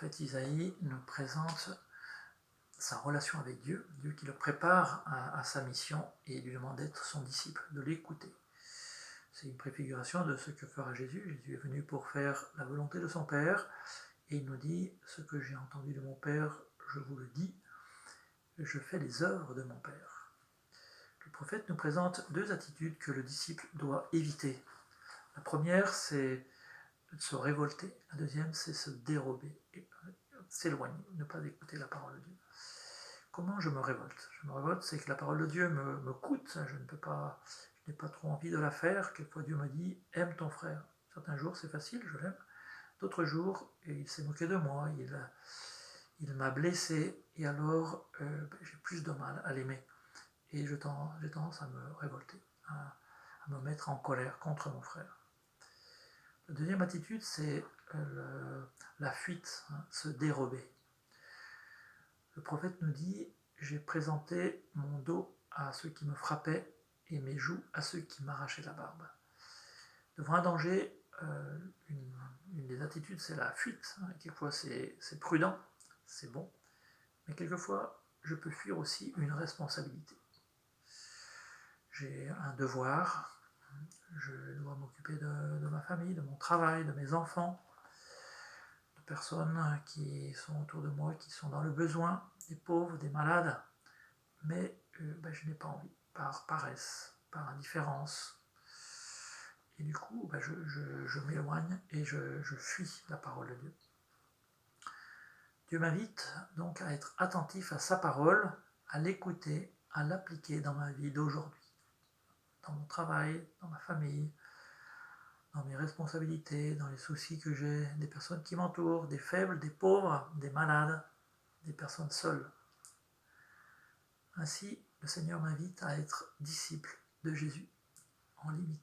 prophète Isaïe nous présente sa relation avec Dieu, Dieu qui le prépare à sa mission et lui demande d'être son disciple, de l'écouter. C'est une préfiguration de ce que fera Jésus. Jésus est venu pour faire la volonté de son Père, et il nous dit « Ce que j'ai entendu de mon Père, je vous le dis, je fais les œuvres de mon Père ». Le prophète nous présente deux attitudes que le disciple doit éviter. La première, c'est se révolter. La deuxième, c'est se dérober, et s'éloigner, ne pas écouter la parole de Dieu. Comment je me révolte? Je me révolte, c'est que la parole de Dieu me coûte, je n'ai pas trop envie de la faire. Quelquefois Dieu me dit « aime ton frère ». Certains jours c'est facile, je l'aime. D'autres jours, il s'est moqué de moi, il m'a blessé, et alors j'ai plus de mal à l'aimer. Et j'ai tendance à me révolter, à me mettre en colère contre mon frère. La deuxième attitude, c'est la fuite, se dérober. Le prophète nous dit « J'ai présenté mon dos à ceux qui me frappaient et mes joues à ceux qui m'arrachaient la barbe ». Devant un danger, une des attitudes, c'est la fuite. Quelquefois, c'est prudent, c'est bon, mais quelquefois, je peux fuir aussi une responsabilité. J'ai un devoir, je dois m'occuper de ma famille, de mon travail, de mes enfants, de personnes qui sont autour de moi, qui sont dans le besoin, des pauvres, des malades, mais je n'ai pas envie, par paresse, par indifférence. Et du coup, je m'éloigne et je fuis la parole de Dieu. Dieu m'invite donc à être attentif à sa parole, à l'écouter, à l'appliquer dans ma vie d'aujourd'hui, dans mon travail, dans ma famille, dans mes responsabilités, dans les soucis que j'ai, des personnes qui m'entourent, des faibles, des pauvres, des malades, des personnes seules. Ainsi, le Seigneur m'invite à être disciple de Jésus, en l'imitant.